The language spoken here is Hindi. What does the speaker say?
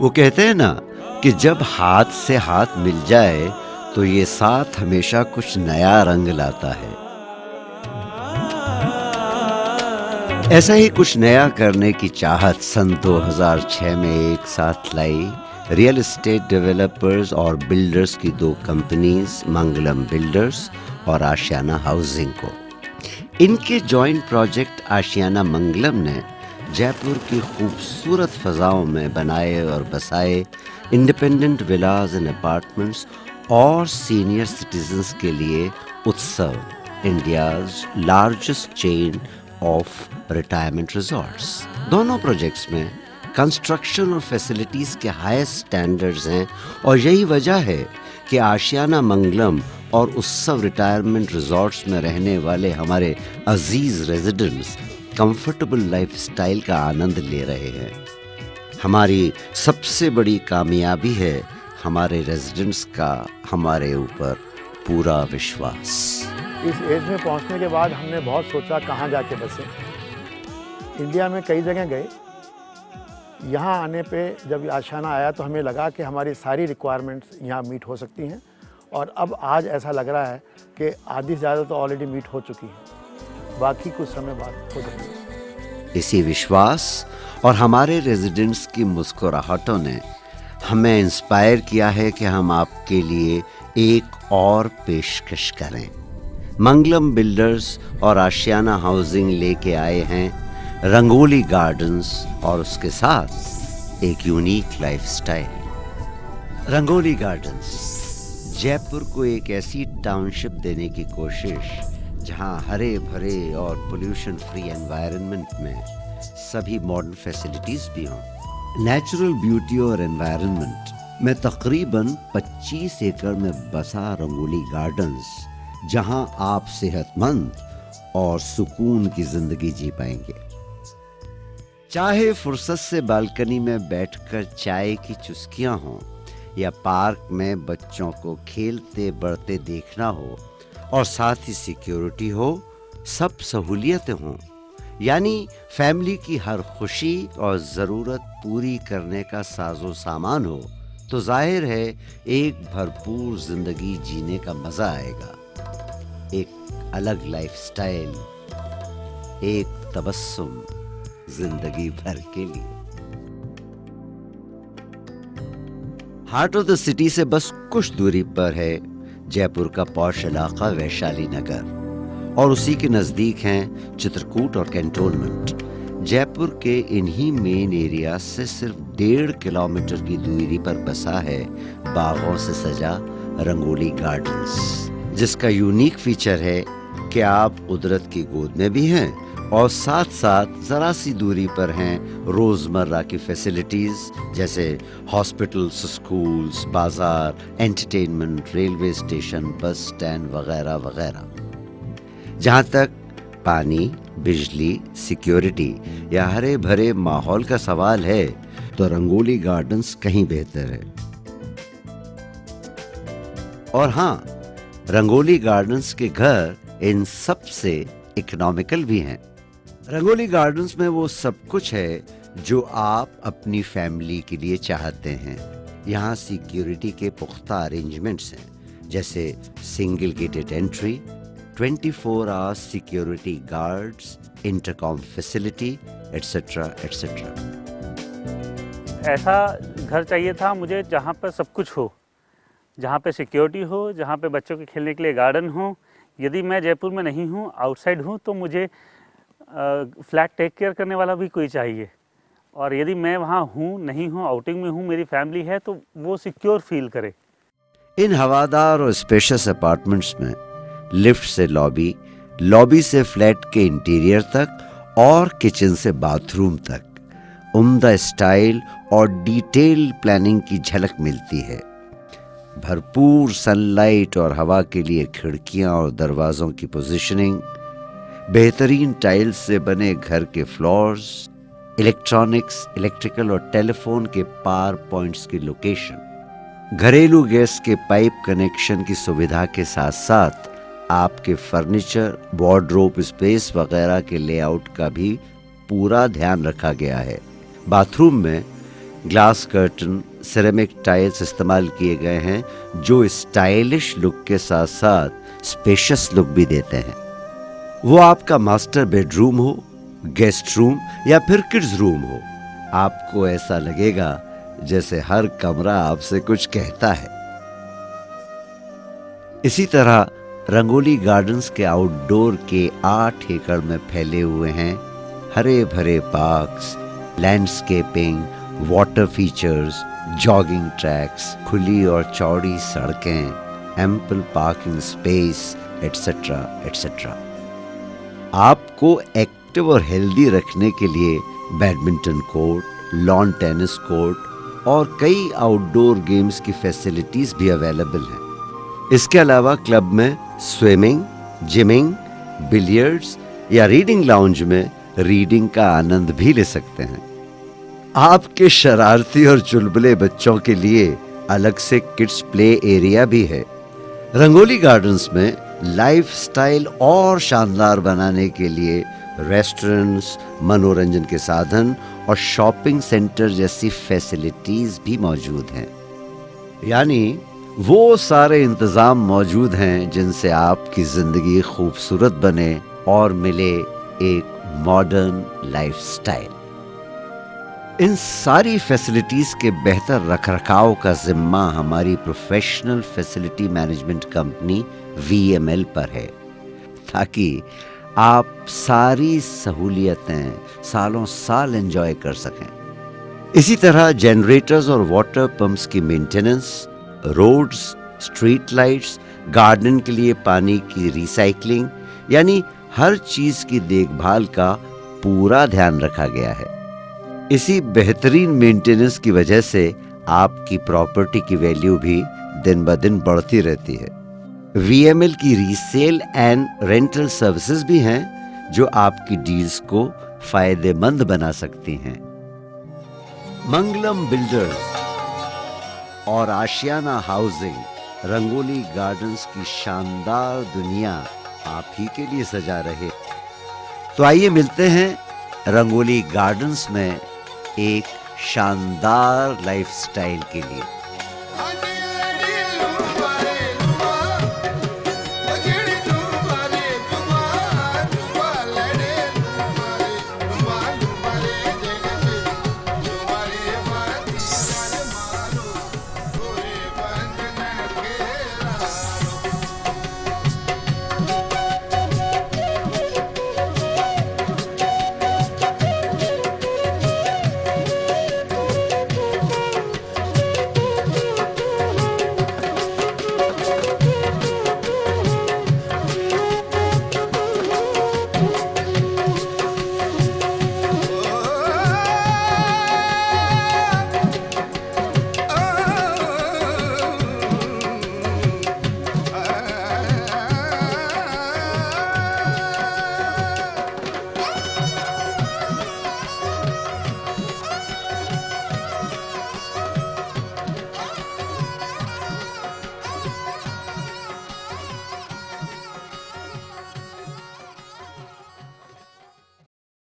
वो कहते हैं ना कि जब हाथ से हाथ मिल जाए तो ये साथ हमेशा कुछ नया रंग लाता है। ऐसा ही कुछ नया करने की चाहत सन 2006 में एक साथ लाई रियल एस्टेट डेवलपर्स और बिल्डर्स की दो कंपनीज मंगलम बिल्डर्स और आशियाना हाउसिंग को। इनके जॉइंट प्रोजेक्ट आशियाना मंगलम ने जयपुर की खूबसूरत फजाओं में बनाए और बसाए इंडिपेंडेंट विलाज एंड अपार्टमेंट्स और सीनियर सिटीजन्स के लिए उत्सव, India's largest chain of retirement resorts. दोनों प्रोजेक्ट्स में कंस्ट्रक्शन और फैसिलिटीज के हाईएस्ट स्टैंडर्ड्स हैं और यही वजह है कि आशियाना मंगलम और उत्सव रिटायरमेंट रिजॉर्ट्स में रहने वाले हमारे अजीज रेजिडेंट्स कंफर्टेबल लाइफस्टाइल का आनंद ले रहे हैं। हमारी सबसे बड़ी कामयाबी है हमारे रेजिडेंट्स का हमारे ऊपर पूरा विश्वास। इस एज में पहुंचने के बाद हमने बहुत सोचा कहाँ जाके बसे। इंडिया में कई जगह गए। यहाँ आने पे जब आशियाना आया तो हमें लगा कि हमारी सारी रिक्वायरमेंट्स यहाँ मीट हो सकती हैं और अब आज ऐसा लग रहा है कि आधी से ज़्यादा तो ऑलरेडी मीट हो चुकी है, बाकी कुछ समय बाद हो जाएगी। इसी विश्वास और हमारे रेजिडेंट्स की मुस्कुराहटों ने हमें इंस्पायर किया है कि हम आपके लिए एक और पेशकश करें। मंगलम बिल्डर्स और आशियाना हाउसिंग लेके आए हैं रंगोली गार्डन्स और उसके साथ एक unique lifestyle. Rangoli gardens Jaipur को एक ऐसी टाउनशिप देने की कोशिश जहां हरे भरे और पोल्यूशन फ्री एनवायरनमेंट में सभी मॉडर्न फैसिलिटीज भी हों। नेचुरल ब्यूटी और एनवायरनमेंट में तकरीबन 25 एकड़ में बसा रंगोली गार्डन्स, जहां आप सेहतमंद और सुकून की जिंदगी जी पाएंगे। चाहे फुर्सत से बालकनी में बैठकर चाय की चुस्कियां हों या पार्क में बच्चों को खेलते बढ़ते देखना हो और साथ ही सिक्योरिटी हो, सब सहूलियतें हों, यानी फैमिली की हर खुशी और ज़रूरत पूरी करने का साजो सामान हो, तो जाहिर है एक भरपूर जिंदगी जीने का मजा आएगा। एक अलग लाइफस्टाइल, एक तबस्सुम जिंदगी भर के लिए। हार्ट ऑफ द सिटी से बस कुछ दूरी पर है जयपुर का पॉश इलाका वैशाली नगर और उसी के नजदीक हैं चित्रकूट और कैंटोनमेंट। जयपुर के इन्हीं मेन एरिया से सिर्फ 1.5 किलोमीटर की दूरी पर बसा है बागों से सजा रंगोली गार्डन्स, जिसका यूनिक फीचर है कि आप कुदरत की गोद में भी हैं और साथ साथ जरा सी दूरी पर हैं रोजमर्रा की फैसिलिटीज जैसे हॉस्पिटल्स, स्कूल्स, बाजार, entertainment, railway station, bus stand वगैरह वगैरह। जहां तक पानी, बिजली, सिक्योरिटी या हरे भरे माहौल का सवाल है तो रंगोली गार्डन्स कहीं बेहतर है। और हां, रंगोली गार्डन्स के घर इन सब से इकोनॉमिकल भी हैं। रंगोली गार्डन्स में वो सब कुछ है जो आप अपनी फैमिली के लिए चाहते हैं। यहाँ सिक्योरिटी के पुख्ता अरेंजमेंट्स हैं, जैसे single gated entry, 24 hours security guards, intercom facility, etcetera etcetera. ऐसा घर चाहिए था मुझे जहाँ पर सब कुछ हो, जहाँ पे सिक्योरिटी हो, जहाँ पे बच्चों के खेलने के लिए गार्डन हो। यदि मैं जयपुर में नहीं हूँ, आउटसाइड हूँ, तो मुझे फ्लैट टेक केयर करने वाला भी कोई चाहिए। और यदि मैं वहाँ हूँ, नहीं हूँ, आउटिंग में हूँ, मेरी फैमिली है, तो वो सिक्योर फील करे। इन हवादार और स्पेशियस अपार्टमेंट्स में लिफ्ट से लॉबी, लॉबी से फ्लैट के इंटीरियर तक और किचन से बाथरूम तक उम्दा स्टाइल और डिटेल प्लानिंग की झलक मिलती है। भरपूर सनलाइट और हवा के लिए खिड़कियां और दरवाजों की पोजीशनिंग, बेहतरीन टाइल्स से बने घर के फ्लोर्स, इलेक्ट्रॉनिक्स, इलेक्ट्रिकल और टेलीफोन के पावर पॉइंट्स की लोकेशन, घरेलू गैस के पाइप कनेक्शन की सुविधा के साथ साथ आपके फर्नीचर, वार्डरोब स्पेस वगैरह के लेआउट का भी पूरा ध्यान रखा गया है। बाथरूम में ग्लास कर्टन, सिरेमिक टाइल्स इस्तेमाल किए गए हैं जो स्टाइलिश लुक के साथ साथ स्पेशियस लुक भी देते हैं। वो आपका मास्टर बेडरूम हो, गेस्ट रूम या फिर किड्स रूम हो, आपको ऐसा लगेगा जैसे हर कमरा आपसे कुछ कहता है। इसी तरह रंगोली गार्डन्स के आउटडोर के 8 एकड़ में फैले हुए हैं हरे भरे parks, landscaping, water features, jogging tracks, खुली और चौड़ी सड़कें, ample parking space, etcetera etcetera. आपको एक्टिव और हेल्दी रखने के लिए badminton court, lawn tennis court और कई आउटडोर गेम्स की फैसिलिटीज भी अवेलेबल हैं। इसके अलावा क्लब में स्विमिंग, जिमिंग, बिलियर्ड्स या रीडिंग लाउंज में रीडिंग का आनंद भी ले सकते हैं। आपके शरारती और चुलबुले बच्चों के लिए अलग से किड्स प्ले एरिया भी है। रंगोली गार्डन्स में लाइफस्टाइल और शानदार बनाने के लिए रेस्टोरेंट्स, मनोरंजन के साधन और शॉपिंग सेंटर जैसी फैसिलिटीज भी मौजूद हैं। यानी वो सारे इंतजाम मौजूद हैं जिनसे आपकी जिंदगी खूबसूरत बने और मिले एक मॉडर्न लाइफस्टाइल। इन सारी फैसिलिटीज के बेहतर रखरखाव का जिम्मा हमारी professional facility management company VML पर है, ताकि आप सारी सहूलियतें सालों साल एंजॉय कर सकें। इसी तरह जनरेटर्स और वाटर पंप्स की maintenance, roads, street lights, garden के लिए पानी की रिसाइकलिंग, यानी हर चीज की देखभाल का पूरा ध्यान रखा गया है। इसी बेहतरीन मेंटेनेंस की वजह से आपकी प्रॉपर्टी की वैल्यू भी दिन ब दिन बढ़ती रहती है। VML की रीसेल एंड रेंटल सर्विसेज भी हैं जो आपकी डील्स को फायदेमंद बना सकती हैं। मंगलम बिल्डर्स और आशियाना हाउसिंग रंगोली गार्डन्स की शानदार दुनिया आप ही के लिए सजा रहे। तो आइए मिलते हैं रंगोली गार्डन्स में एक शानदार लाइफस्टाइल के लिए।